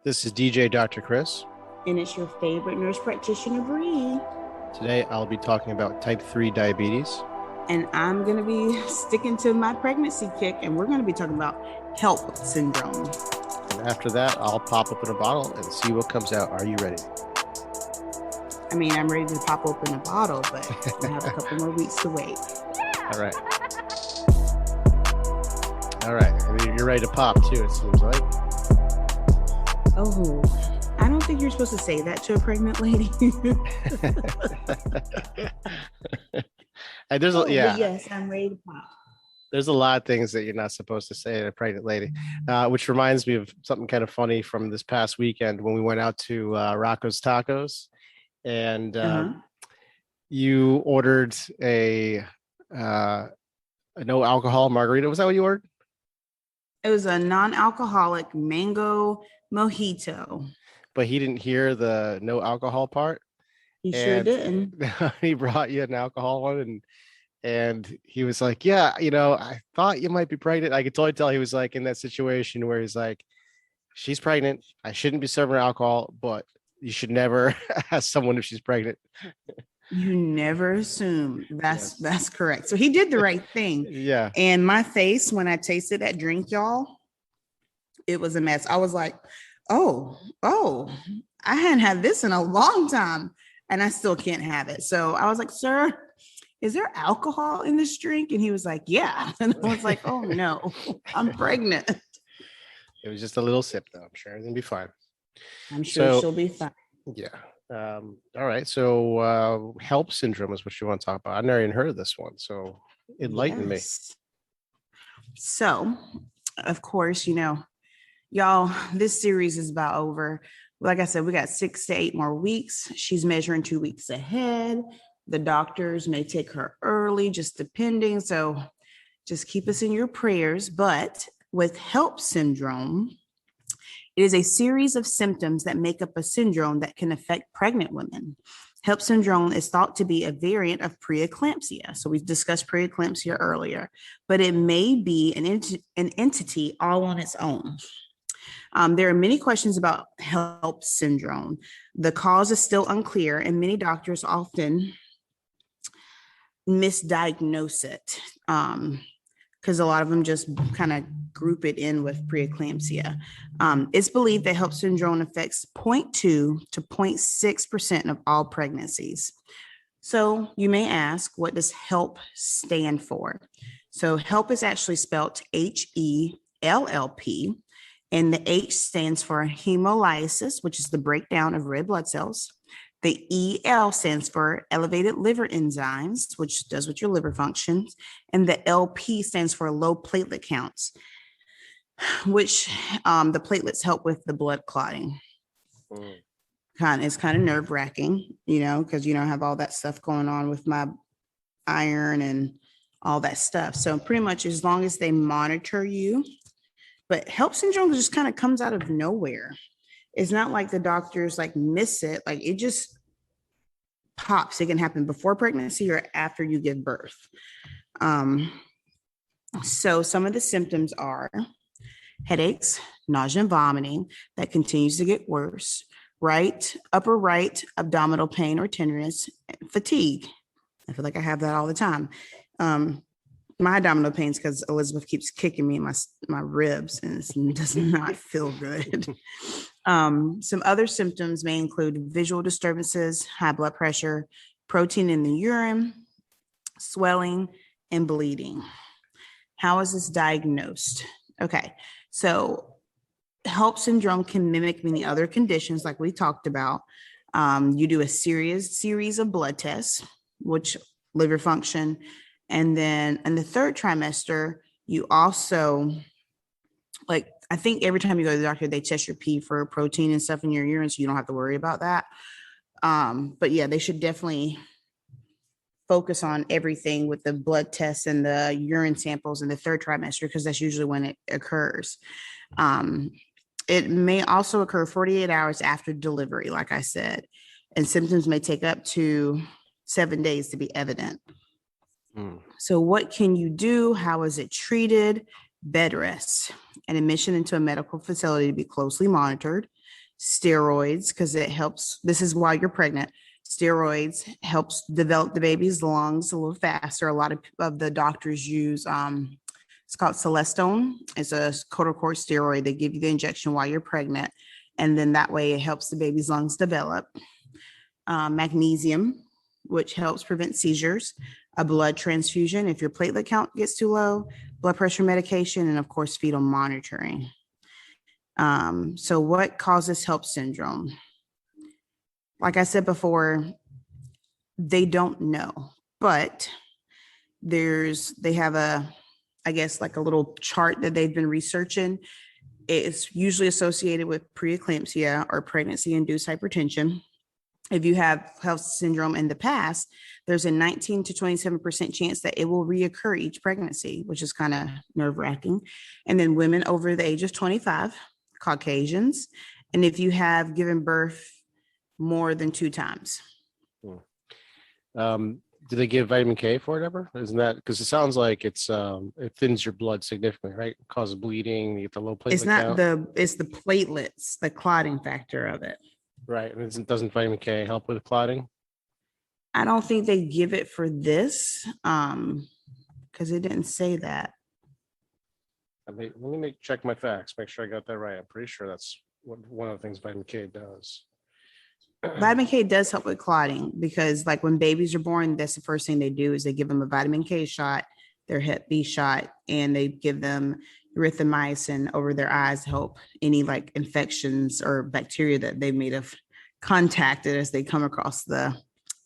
This is DJ Dr. Chris. And it's your favorite nurse practitioner, Bree. Today, I'll be talking about type 3 diabetes. And I'm going to be sticking to my pregnancy kick, and we're going to be talking about HELLP syndrome. And after that, I'll pop open a bottle and see what comes out. Are you ready? I mean, I'm ready to pop open a bottle, but we have a couple more weeks to wait. All right. All right. I mean, you're ready to pop, too, it seems like. Oh, I don't think you're supposed to say that to a pregnant lady. Yes, I'm ready to pop. There's a lot of things that you're not supposed to say to a pregnant lady, which reminds me of something kind of funny from this past weekend when we went out to Rocco's Tacos, and you ordered a no alcohol margarita. Was that what you ordered? It was a non-alcoholic mango mojito. But he didn't hear the no alcohol part. He sure didn't. He brought you an alcohol one, and he was like, yeah, I thought you might be pregnant. I could totally tell he was like in that situation where he's like, she's pregnant. I shouldn't be serving her alcohol, but you should never ask someone if she's pregnant. You never assume. That's correct. So he did the right thing. Yeah. And my face when I tasted that drink, y'all, it was a mess. I was like, oh, I hadn't had this in a long time and I still can't have it. So I was like, sir, is there alcohol in this drink? And he was like, yeah. And I was like, oh no, I'm pregnant. It was just a little sip though. I'm sure everything will be fine. I'm sure she'll be fine. Yeah. All right. So HELLP syndrome is what you want to talk about. I've never even heard of this one. So enlighten me. So, of course, y'all, this series is about over. Like I said, we got 6 to 8 more weeks. She's measuring 2 weeks ahead. The doctors may take her early, just depending. So just keep us in your prayers. But with HELLP syndrome, it is a series of symptoms that make up a syndrome that can affect pregnant women. HELLP syndrome is thought to be a variant of preeclampsia. So we've discussed preeclampsia earlier, but it may be an entity all on its own. There are many questions about HELLP syndrome. The cause is still unclear, and many doctors often misdiagnose it because a lot of them just kind of group it in with preeclampsia. It's believed that HELLP syndrome affects 0.2 to 0.6% of all pregnancies. So you may ask, what does HELLP stand for? So HELLP is actually spelled HELLP. And the H stands for hemolysis, which is the breakdown of red blood cells. The EL stands for elevated liver enzymes, which does with your liver functions. And the LP stands for low platelet counts, which the platelets help with the blood clotting. It's kind of nerve wracking, because you don't have all that stuff going on with my iron and all that stuff. So pretty much as long as they monitor you. But HELLP syndrome just kind of comes out of nowhere. It's not like the doctors miss it. It just pops. It can happen before pregnancy or after you give birth. So some of the symptoms are headaches, nausea and vomiting that continues to get worse, upper right abdominal pain or tenderness, fatigue. I feel like I have that all the time. My abdominal pains because Elizabeth keeps kicking me in my ribs and it does not feel good. Some other symptoms may include visual disturbances, high blood pressure, protein in the urine, swelling, and bleeding. How is this diagnosed? Okay, so HELLP syndrome can mimic many other conditions like we talked about. You do a series of blood tests, which liver function. And then in the third trimester, you also, I think every time you go to the doctor, they test your pee for protein and stuff in your urine, so you don't have to worry about that. But yeah, they should definitely focus on everything with the blood tests and the urine samples in the third trimester, because that's usually when it occurs. It may also occur 48 hours after delivery, like I said, and symptoms may take up to 7 days to be evident. So what can you do? How is it treated? bed rest, an admission into a medical facility to be closely monitored, steroids, because it helps. This is while you're pregnant. Steroids helps develop the baby's lungs a little faster. A lot of the doctors use, it's called Celestone. It's a corticosteroid. They give you the injection while you're pregnant. And then that way it helps the baby's lungs develop. Magnesium, which helps prevent seizures, a blood transfusion if your platelet count gets too low, blood pressure medication, and of course, fetal monitoring. So what causes HELLP syndrome? Like I said before, they don't know, but they have I guess like a little chart that they've been researching. It's usually associated with preeclampsia or pregnancy-induced hypertension. If you have HELLP syndrome in the past, there's a 19 to 27% chance that it will reoccur each pregnancy, which is kind of nerve-wracking. And then women over the age of 25, Caucasians, and if you have given birth more than 2 times. Do they give vitamin K for it ever? Isn't that, because it sounds like it thins your blood significantly, right? It causes bleeding, you get the low platelet It's not count. it's the platelets, the clotting factor of it. Right. And doesn't vitamin K help with clotting? I don't think they give it for this, because it didn't say that. Let me check my facts, make sure I got that right. I'm pretty sure that's one of the things vitamin K does. Vitamin K does help with clotting, because like when babies are born, that's the first thing they do is they give them a vitamin K shot, their Hep B shot, and they give them erythromycin over their eyes to help any like infections or bacteria that they may have contacted as they come across the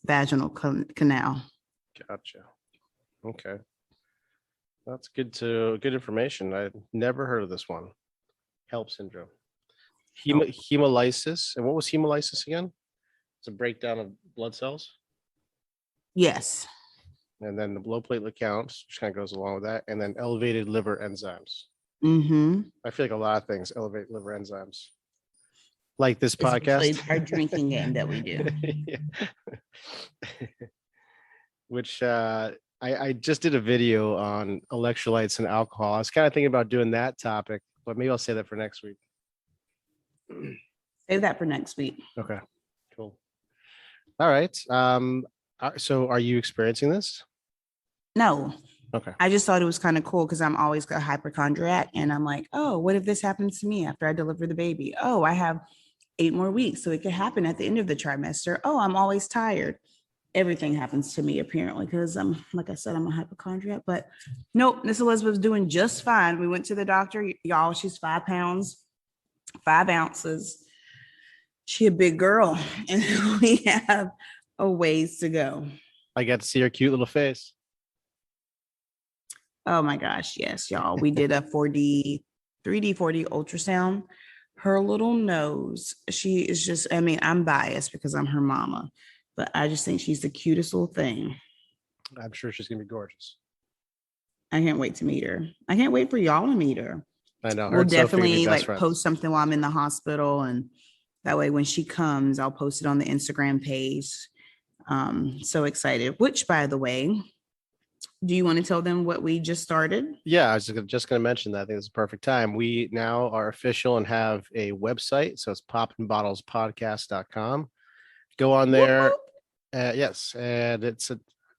vaginal canal. Gotcha. Okay. That's good information. I've never heard of this one. HELLP syndrome. Hemolysis. And what was hemolysis again? It's a breakdown of blood cells. Yes. And then the low platelet counts, which kind of goes along with that. And then elevated liver enzymes. Mm-hmm. I feel like a lot of things elevate liver enzymes. Like this podcast. Our drinking game that we do. Which I just did a video on electrolytes and alcohol. I was kind of thinking about doing that topic, but maybe I'll say that for next week. Save that for next week. Okay, cool. All right. So are you experiencing this? No. Okay. I just thought it was kind of cool because I'm always a hypochondriac, and I'm like, oh, what if this happens to me after I deliver the baby? Oh, I have 8 more weeks, so it could happen at the end of the trimester. Oh, I'm always tired. Everything happens to me apparently because like I said, I'm a hypochondriac. But nope, Miss Elizabeth's doing just fine. We went to the doctor, y'all. She's 5 pounds, 5 ounces. She a big girl, and we have a ways to go. I got to see her cute little face. Oh my gosh, yes, y'all. We did a 3D 4D ultrasound. Her little nose, she is just, I mean, I'm biased because I'm her mama, but I just think she's the cutest little thing. I'm sure she's gonna be gorgeous. I can't wait to meet her. I can't wait for y'all to meet her. I know. We'll definitely like post something while I'm in the hospital, and that way when she comes, I'll post it on the Instagram page. So excited. Which, by the way, do you want to tell them what we just started? Yeah, I was just going to mention that. I think it's a perfect time. We now are official and have a website. So it's poppinbottlespodcast.com. Go on there. Yes. And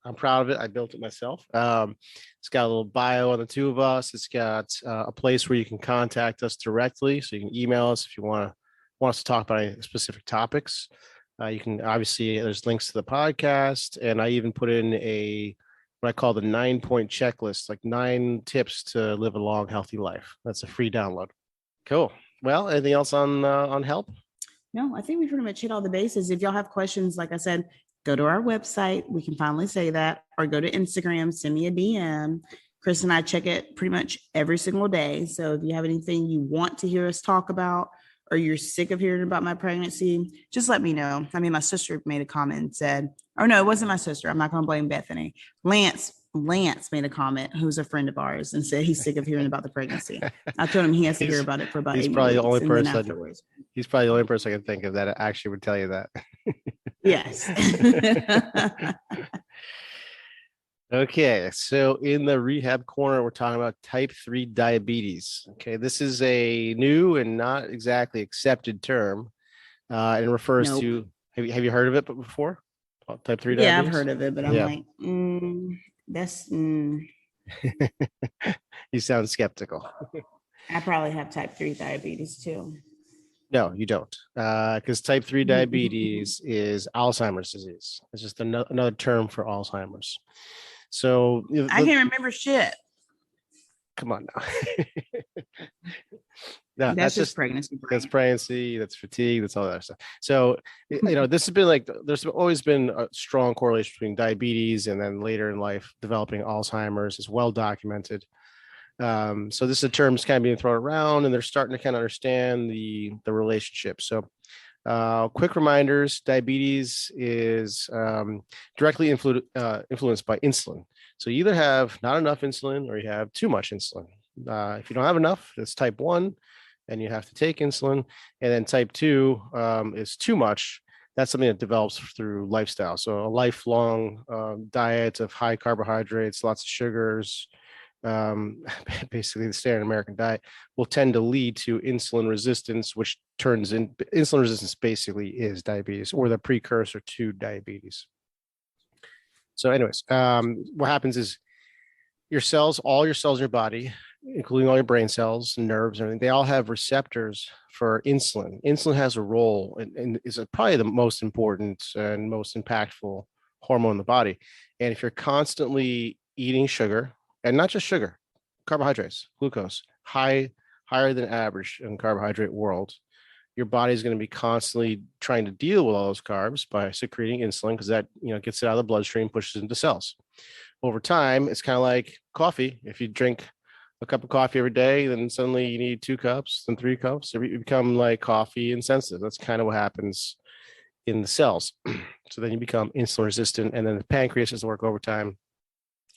I'm proud of it. I built it myself. It's got a little bio on the 2 of us. It's got a place where you can contact us directly. So you can email us if you want us to talk about any specific topics. You can obviously, there's links to the podcast. And I even put in what I call the 9-point checklist, like 9 tips to live a long, healthy life. That's a free download. Cool. Well, anything else on HELLP? No, I think we pretty much hit all the bases. If y'all have questions, like I said, go to our website. We can finally say that, or go to Instagram, send me a DM. Chris and I check it pretty much every single day. So if you have anything you want to hear us talk about, or you're sick of hearing about my pregnancy, just let me know. I mean, my sister made a comment and said, or no, it wasn't my sister. I'm not going to blame Bethany. Lance made a comment, who's a friend of ours, and said he's sick of hearing about the pregnancy. I told him he has to hear about it for about 8 He's probably the only person. Afterwards. He's probably the only person I can think of that actually would tell you that. Yes. Okay, so in the rehab corner, we're talking about type 3 diabetes. Okay, this is a new and not exactly accepted term. And it refers Nope. to, have you heard of it before? Type 3 Yeah, I've diabetes? heard of it, but I'm Yeah. like, that's, You sound skeptical. I probably have type 3 diabetes too. No, you don't. Because type 3 diabetes is Alzheimer's disease. It's just another term for Alzheimer's. So I can't remember shit. come on now. No, That's that's just just pregnancy that's brain. pregnancy, that's fatigue, that's all that stuff. So, this has been like there's always been a strong correlation between diabetes and then later in life developing Alzheimer's is well documented. So this is a term that's kind of being thrown around, and they're starting to kind of understand the relationship. So, quick reminders: diabetes is directly influenced by insulin. So you either have not enough insulin or you have too much insulin. If you don't have enough, it's type 1, and you have to take insulin. And then type 2 is too much. That's something that develops through lifestyle. So a lifelong diet of high carbohydrates, lots of sugars, basically the standard American diet, will tend to lead to insulin resistance, which turns in insulin resistance basically is diabetes or the precursor to diabetes. So, anyways, what happens is all your cells in your body, including all your brain cells, nerves, and everything, they all have receptors for insulin. Insulin has a role and is probably the most important and most impactful hormone in the body. And if you're constantly eating sugar, and not just sugar, carbohydrates, glucose, higher than average in carbohydrate world, your body is going to be constantly trying to deal with all those carbs by secreting insulin because that gets it out of the bloodstream, pushes it into cells. Over time, it's kind of like coffee. If you drink a cup of coffee every day, then suddenly you need 2 cups, then 3 cups. You become like coffee insensitive. That's kind of what happens in the cells. So then you become insulin resistant, and then the pancreas has to work overtime.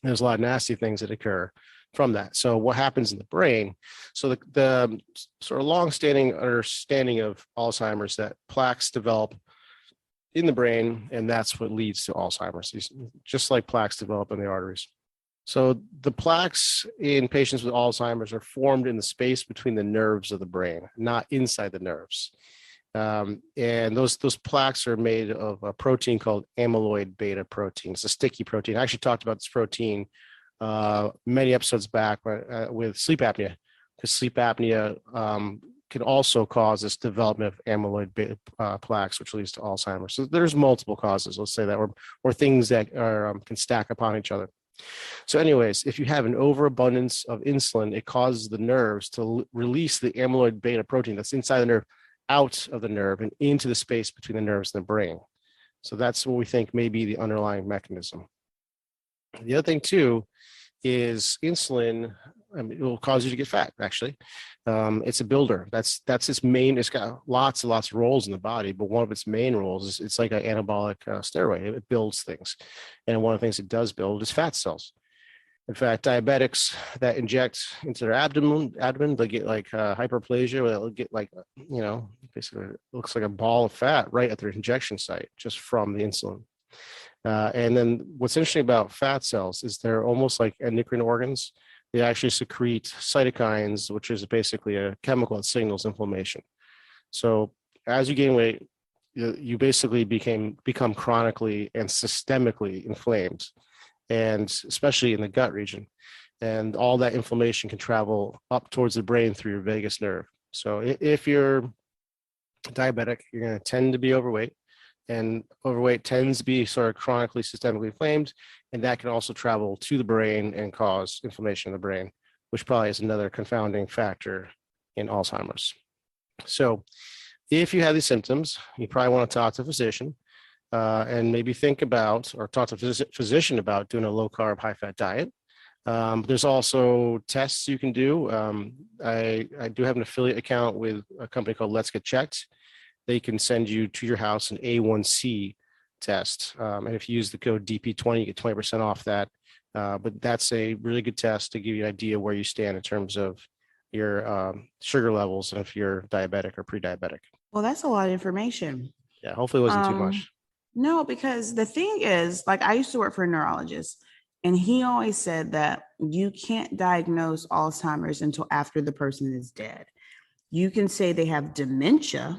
There's a lot of nasty things that occur from that. So what happens in the brain? So the sort of long-standing understanding of Alzheimer's that plaques develop in the brain, and that's what leads to Alzheimer's, just like plaques develop in the arteries. So the plaques in patients with Alzheimer's are formed in the space between the nerves of the brain, not inside the nerves. And those plaques are made of a protein called amyloid beta protein. It's a sticky protein. I actually talked about this protein many episodes back with sleep apnea, because sleep apnea can also cause this development of amyloid beta plaques, which leads to Alzheimer's. So there's multiple causes, let's say that, or things that are can stack upon each other. So anyways, if you have an overabundance of insulin, it causes the nerves to release the amyloid beta protein that's inside the nerve out of the nerve and into the space between the nerves and the brain. So that's what we think may be the underlying mechanism. The other thing too is insulin. It will cause you to get fat. Actually, it's a builder. That's its main. It's got lots and lots of roles in the body, but one of its main roles is it's like an anabolic steroid. It builds things, and one of the things it does build is fat cells. In fact, diabetics that inject into their abdomen, they get like hyperplasia, where they'll get like, basically it looks like a ball of fat right at their injection site just from the insulin. And then what's interesting about fat cells is they're almost like endocrine organs. They actually secrete cytokines, which is basically a chemical that signals inflammation. So as you gain weight, you basically become chronically and systemically inflamed, and especially in the gut region. And all that inflammation can travel up towards the brain through your vagus nerve. So if you're diabetic, you're going to tend to be overweight, and overweight tends to be sort of chronically systemically inflamed, and that can also travel to the brain and cause inflammation in the brain, which probably is another confounding factor in Alzheimer's. So if you have these symptoms, you probably want to talk to a physician and maybe think about or talk to a physician about doing a low carb, high fat diet. There's also tests you can do. I do have an affiliate account with a company called Let's Get Checked. They can send you to your house an A1C test. And if you use the code DP20, you get 20% off that. But that's a really good test to give you an idea where you stand in terms of your sugar levels and if you're diabetic or pre-diabetic. Well, that's a lot of information. Yeah, hopefully it wasn't too much. No, because the thing is, like, I used to work for a neurologist, And he always said that you can't diagnose Alzheimer's until after the person is dead. You can say they have dementia,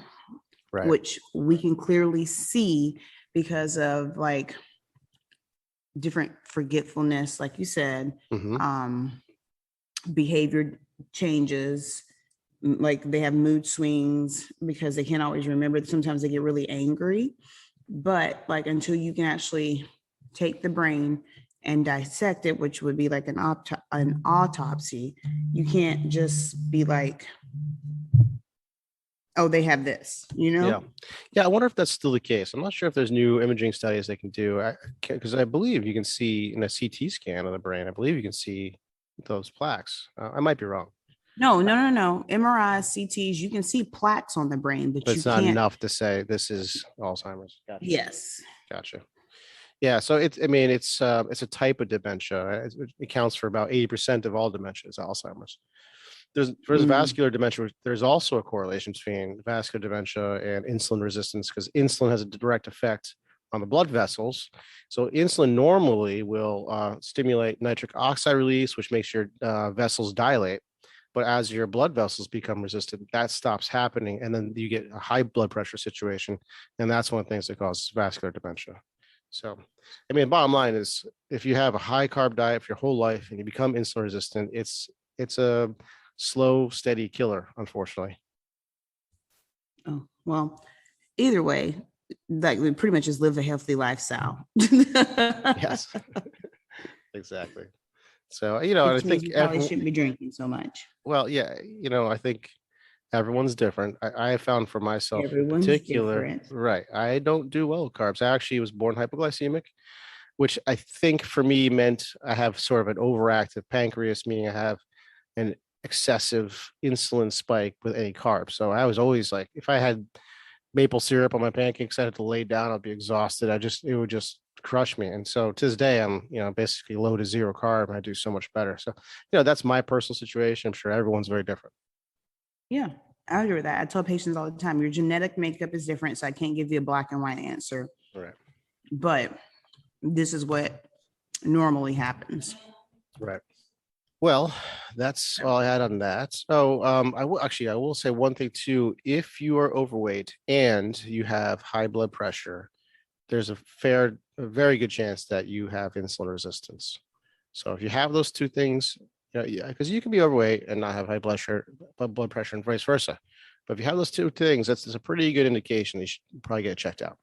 Right. which we can clearly see because of like different forgetfulness, like you said, behavior changes, like they have mood swings because they can't always remember. Sometimes they get really angry, but like until you can actually take the brain and dissect it, which would be like an autopsy, you can't just be like, oh, they have this, you know? Yeah. I wonder if that's still the case. I'm not sure if there's new imaging studies they can do, because I believe you can see in a CT scan of the brain, I believe you can see those plaques. I might be wrong. No. MRIs, CTs, you can see plaques on the brain, but you It's not can't. enough to say this is Alzheimer's. Gotcha. Yes. Gotcha. Yeah. So it's a type of dementia. It accounts for about 80% of all dementia is Alzheimer's. For vascular dementia, there's also a correlation between vascular dementia and insulin resistance, because insulin has a direct effect on the blood vessels. So insulin normally will stimulate nitric oxide release, which makes your vessels dilate. But as your blood vessels become resistant, that stops happening. And then you get a high blood pressure situation. And that's one of the things that causes vascular dementia. So, I mean, bottom line is, if you have a high carb diet for your whole life and you become insulin resistant, it's a slow, steady killer, unfortunately. Oh, well, either way, like we pretty much just live a healthy lifestyle. Yes, exactly. So, I think we probably shouldn't be drinking so much. Well, yeah, I think everyone's different. I have found for myself in Everyone's particular, different. right? I don't do well with carbs. I actually was born hypoglycemic, which I think for me meant I have sort of an overactive pancreas, meaning I have an excessive insulin spike with any carbs. So I was always like, if I had maple syrup on my pancakes, I had to lay down, I'd be exhausted. It would just crush me. And so to this day, I'm, basically low to zero carb, and I do so much better. So, that's my personal situation. I'm sure everyone's very different. Yeah, I agree with that. I tell patients all the time, your genetic makeup is different, so I can't give you a black and white answer. Right. But this is what normally happens. Right. Well, that's all I had on that. So, I will say one thing too. If you are overweight and you have high blood pressure, there's a very good chance that you have insulin resistance. So if you have those two things, because you can be overweight and not have high blood pressure and vice versa. But if you have those two things, that's a pretty good indication you should probably get checked out.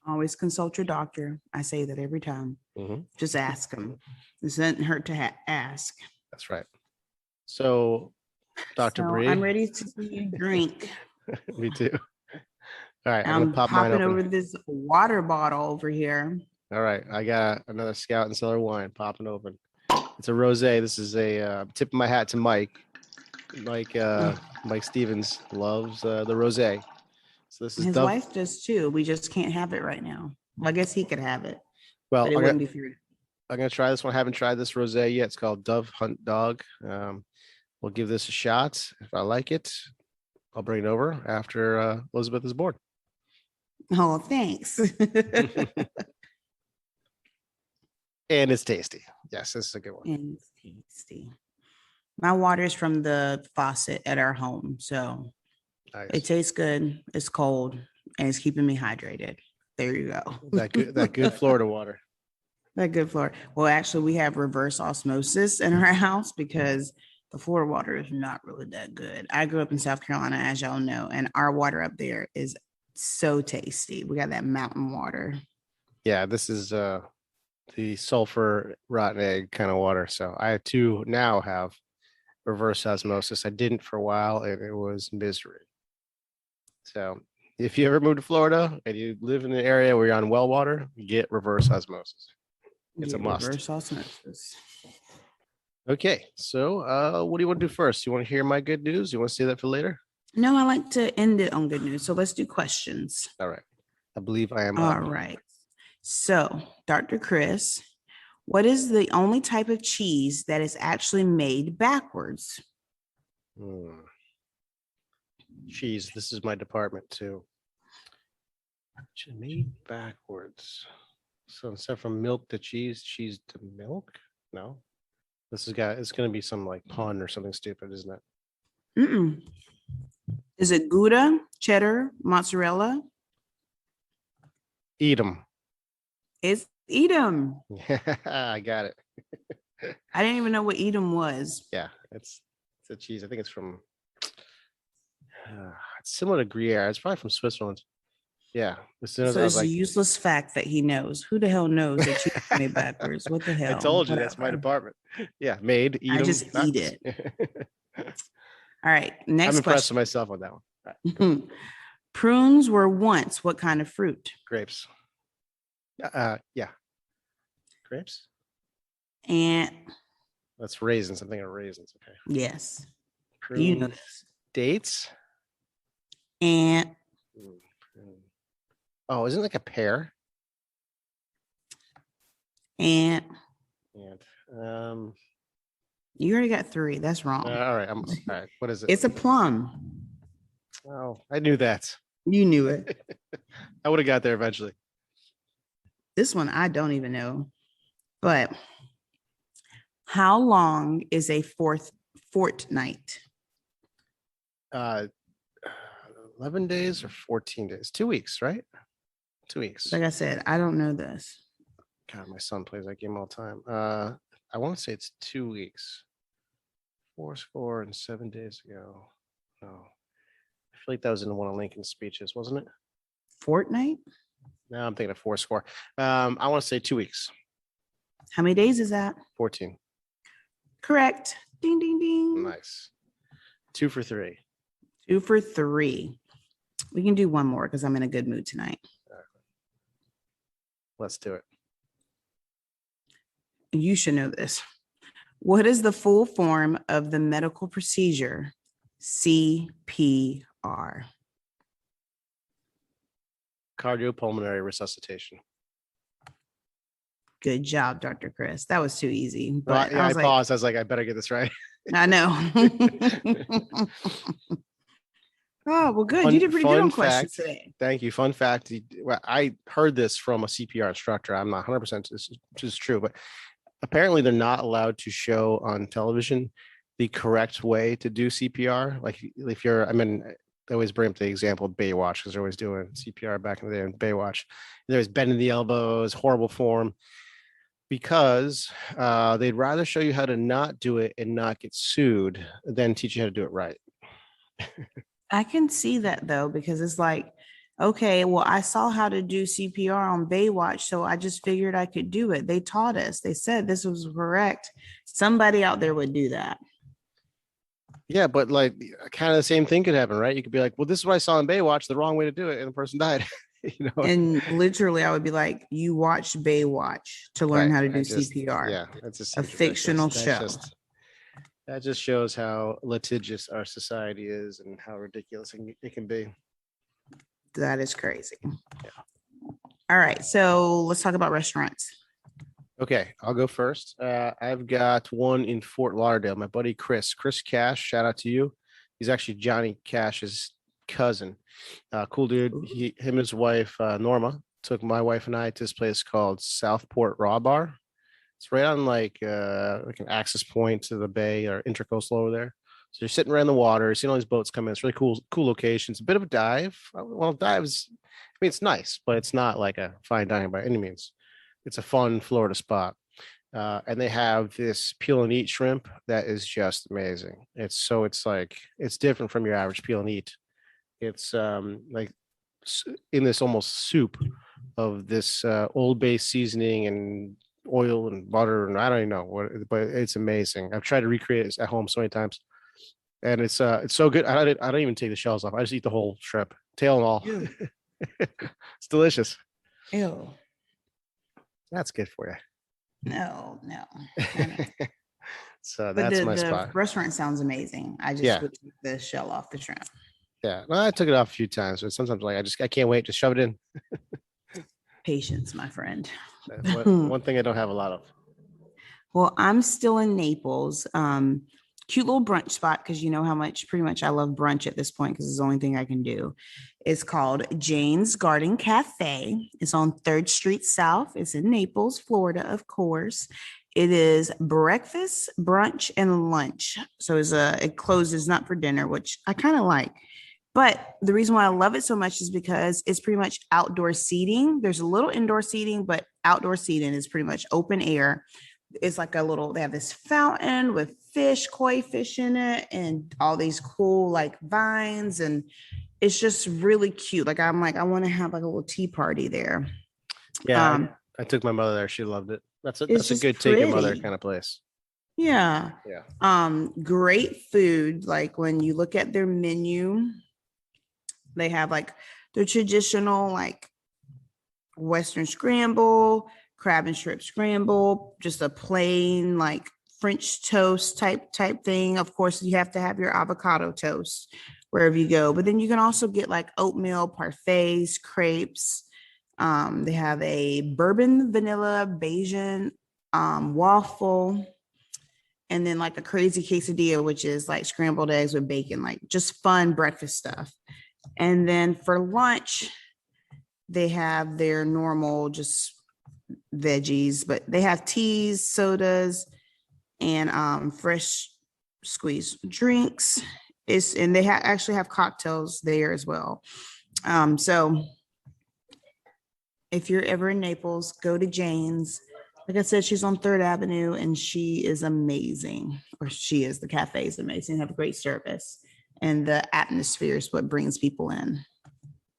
Always consult your doctor. I say that every time. Just ask them. It doesn't hurt to ask. That's right. So, Dr. Bree, I'm ready to see you drink. Me too. All right, I'm popping over this water bottle over here. All right, I got another Scout and Cellar wine popping open. It's a rosé. This is a tip of my hat to Mike. Mike Stevens loves the rosé. So this is his wife does too. We just can't have it right now. Well, I guess he could have it. Well, but it wouldn't be fair. I'm gonna try this one. I haven't tried this rosé yet. It's called Dove Hunt Dog. We'll give this a shot. If I like it, I'll bring it over after Elizabeth is born. Oh, thanks. And it's tasty. Yes, this is a good one. And it's tasty. My water is from the faucet at our home, so nice. It tastes good. It's cold, and it's keeping me hydrated. There you go. That good Florida water. That good Florida. Well, actually, we have reverse osmosis in our house because the Florida water is not really that good. I grew up in South Carolina, as y'all know, and our water up there is so tasty. We got that mountain water. Yeah, this is the sulfur rotten egg kind of water. So I too now have reverse osmosis. I didn't for a while, and it was misery. So if you ever move to Florida and you live in an area where you're on well water, get reverse osmosis. It's a must. Reverse osmosis. Okay, so what do you want to do first? You want to hear my good news? You want to say that for later? No, I like to end it on good news. So let's do questions. All right. I believe I am. All right. So, Dr. Chris, what is the only type of cheese that is actually made backwards? Cheese. This is my department too. Made backwards. So instead from milk to cheese, cheese to milk? No. It's going to be some like pun or something stupid, isn't it? Mm-mm. Is it Gouda, cheddar, mozzarella? Eat them. It's Edam. I got it. I didn't even know what Edam was. Yeah, it's a cheese. I think it's from it's similar to Gruyere. It's probably from Switzerland. Yeah. As soon as So I was it's a like, useless fact that he knows. Who the hell knows that cheese is made backwards? What the hell? I told you that's my Whatever. department. Yeah, made, eat I them. just eat it. All right. I'm Next impressed question. with myself on that one. All right, Prunes were once what kind of fruit? grapes. Yeah. Grapes? And That's raisins. I'm thinking of raisins. Okay. yes, you know Prunes. this. Dates? And Oh, isn't it like a pear? and And you already got 3. That's wrong. all right. All right. What is it? It's a plum. Oh, I knew that. You knew it. I would have got there eventually. This one I don't even know. But how long is a fortnight? 11 days or 14 days? 2 weeks, right? 2 weeks. Like I said, I don't know this. God, my son plays that game all the time. I want to say it's 2 weeks. 4 days ago. No. I feel like that was in one of Lincoln's speeches, wasn't it? Fortnight? No, I'm thinking of 4. I want to say 2 weeks. How many days is that? 14. Correct. Ding, ding, ding. Nice. 2 for 3. 2 for 3. We can do one more because I'm in a good mood tonight. Let's do it. You should know this. What is the full form of the medical procedure CPR? Cardiopulmonary resuscitation. Good job, Dr. Chris. That was too easy. But I paused. I was like, I better get this right. I know. Oh, well, good. You did pretty good on questions today. Thank you. Fun fact. I heard this from a CPR instructor. I'm not 100% this is true, but apparently they're not allowed to show on television the correct way to do CPR. Like if you're, they always bring up the example of Baywatch because they're always doing CPR back in the day in Baywatch. There's bending the elbows, horrible form, because they'd rather show you how to not do it and not get sued than teach you how to do it right. I can see that though, because it's like, okay, well, I saw how to do CPR on Baywatch, so I just figured I could do it. They taught us. They said this was correct. Somebody out there would do that. Yeah, but like kind of the same thing could happen, right? You could be like, well, this is what I saw on Baywatch, the wrong way to do it, and the person died. And literally I would be like, you watched Baywatch to learn how to do CPR. Yeah, that's a fictional show. That just shows how litigious our society is and how ridiculous it can be. That is crazy. Yeah. All right, so let's talk about restaurants. Okay, I'll go first. I've got one in Fort Lauderdale. My buddy Chris Cash, shout out to you. He's actually Johnny Cash's cousin. Cool dude. Him and his wife Norma took my wife and I to this place called Southport Raw Bar. It's right on like an access point to the bay or intercoastal over there. So you're sitting around the water, seeing all these boats come in. It's really cool location. It's a bit of a dive. Well, dives, it's nice, but it's not like a fine dining by any means. It's a fun Florida spot. And they have this peel and eat shrimp that is just amazing. It's different from your average peel and eat. It's like in this almost soup of this Old Bay seasoning and oil and butter, and I don't even know what, but it's amazing. I've tried to recreate it at home so many times, and it's so good. I don't even take the shells off. I just eat the whole shrimp, tail and all. It's delicious. Ew. That's good for you. No. So that's my spot. The restaurant sounds amazing. I just would take the shell off the shrimp. Yeah, well, I took it off a few times, but sometimes like I can't wait to shove it in. Patience, my friend. One thing I don't have a lot of. Well, I'm still in Naples. Cute little brunch spot because you know how much pretty much I love brunch at this point because it's the only thing I can do. It's called Jane's Garden Cafe. It's on 3rd Street South. It's in Naples, Florida, of course. It is breakfast, brunch, and lunch. So it closes not for dinner, which I kind of like. But the reason why I love it so much is because it's pretty much outdoor seating. There's a little indoor seating, but outdoor seating is pretty much open air. It's like they have this fountain with koi fish in it, and all these cool like vines. And it's just really cute. Like, I want to have like a little tea party there. Yeah, I took my mother there. She loved it. That's a good take your mother kind of place. Yeah. Yeah. Great food. Like when you look at their menu, they have like the traditional like Western scramble, crab and shrimp scramble, just a plain like French toast type thing. Of course, you have to have your avocado toast wherever you go. But then you can also get like oatmeal parfaits, crepes. They have a bourbon vanilla Bayesian waffle, and then like a crazy quesadilla, which is like scrambled eggs with bacon, like just fun breakfast stuff. And then for lunch, they have their normal just veggies, but they have teas, sodas, and fresh squeezed drinks. And they actually have cocktails there as well. So if you're ever in Naples, go to Jane's. Like I said, she's on 3rd Avenue, and she is amazing. The cafe is amazing. Have a great service, and the atmosphere is what brings people in.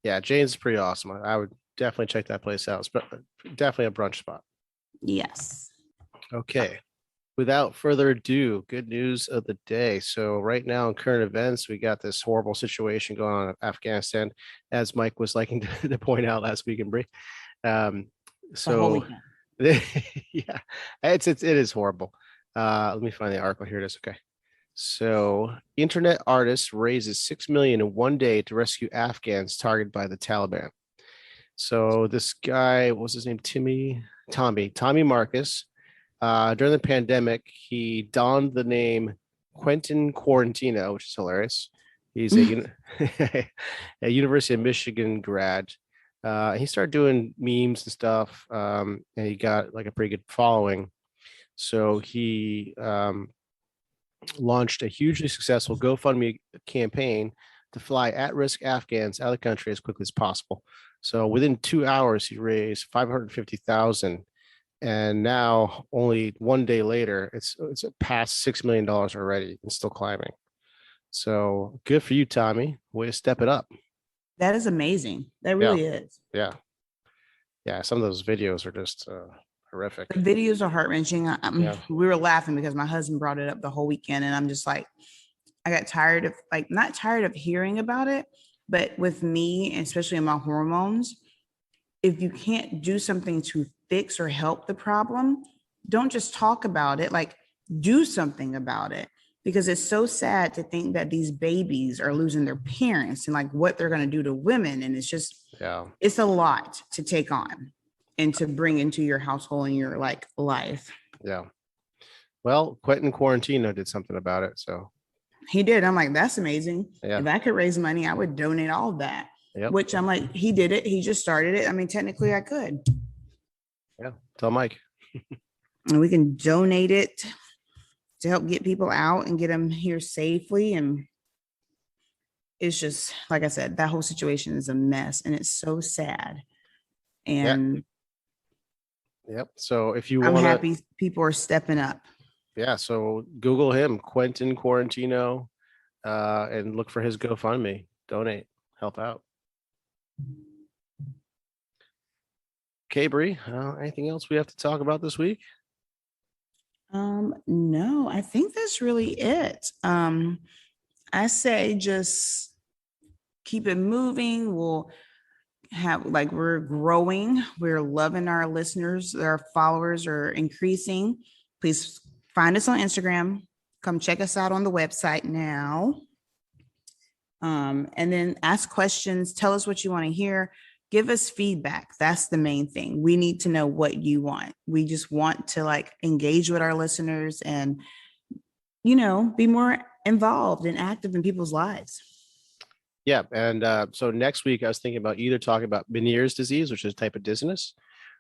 Yeah, Jane's is pretty awesome. I would definitely check that place out. But definitely a brunch spot. Yes. Okay. Without further ado, good news of the day. So right now in current events, we got this horrible situation going on in Afghanistan, as Mike was liking to point out last week in Brie. So yeah, it is horrible. Let me find the article. Here it is. Okay. So internet artist raises $6 million in one day to rescue Afghans targeted by the Taliban. So this guy, what was his name? Tommy Marcus. During the pandemic, he donned the name Quentin Quarantino, which is hilarious. He's a University of Michigan grad. He started doing memes and stuff, and he got like a pretty good following. So he launched a hugely successful GoFundMe campaign to fly at-risk Afghans out of the country as quickly as possible. So within 2 hours, he raised $550,000. And now, only one day later, it's past $6 million already and still climbing. So good for you, Tommy. Way to step it up. That is amazing. That really is. Yeah. Yeah. Some of those videos are just horrific. The videos are heart-wrenching. We were laughing because my husband brought it up the whole weekend, and I'm just like, I got tired of not tired of hearing about it, but with me, especially in my hormones, if you can't do something to fix or help the problem, don't just talk about it, like do something about it, because it's so sad to think that these babies are losing their parents and like what they're going to do to women. And it's just, it's a lot to take on and to bring into your household and your like life. Yeah. Well, Quentin Quarantino did something about it. So he did. I'm like, that's amazing. Yeah. If I could raise money, I would donate all of that. Yep. Which I'm like, he did it. He just started it. I mean, technically I could. Yeah. Tell Mike. And we can donate it to help get people out and get them here safely. And it's just, like I said, that whole situation is a mess and it's so sad. And Yep. So if you I'm happy people are stepping up. Yeah. So Google him, Quentin Quarantino, and look for his GoFundMe. Donate, help out. Okay, Brie, anything else we have to talk about this week? No, I think that's really it. I say just keep it moving. We'll have we're growing. We're loving our listeners. Our followers are increasing. Please find us on Instagram. Come check us out on the website now. And then ask questions. Tell us what you want to hear. Give us feedback. That's the main thing. We need to know what you want. We just want to engage with our listeners and, be more involved and active in people's lives. Yeah. And so next week, I was thinking about either talking about Meniere's disease, which is a type of dizziness,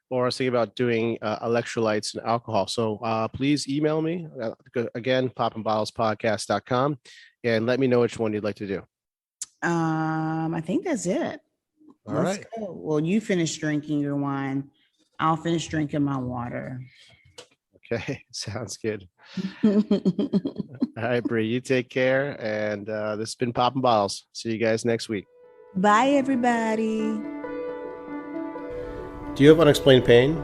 or I was thinking about doing electrolytes and alcohol. So please email me again, poppinbottlespodcast.com, and let me know which one you'd like to do. I think that's it. All Let's right. go. Well, you finish drinking your wine. I'll finish drinking my water. Okay. Sounds good. All right, Bree, you take care. And this has been Poppin' Bottles. See you guys next week. Bye, everybody. Do you have unexplained pain?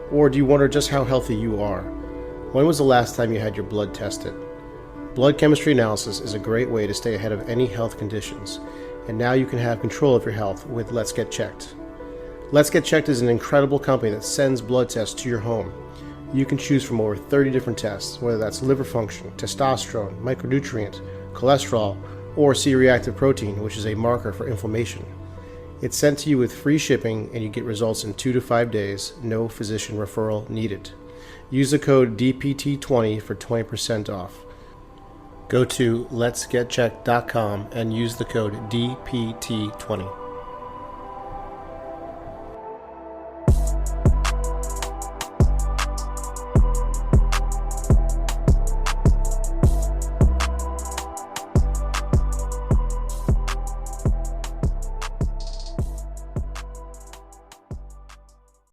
Or do you wonder just how healthy you are? When was the last time you had your blood tested? Blood chemistry analysis is a great way to stay ahead of any health conditions, and now you can have control of your health with Let's Get Checked. Let's Get Checked is an incredible company that sends blood tests to your home. You can choose from over 30 different tests, whether that's liver function, testosterone, micronutrient, cholesterol, or C-reactive protein, which is a marker for inflammation. It's sent to you with free shipping, and you get results in 2 to 5 days, no physician referral needed. Use the code DPT20 for 20% off. Go to letsgetchecked.com and use the code DPT20.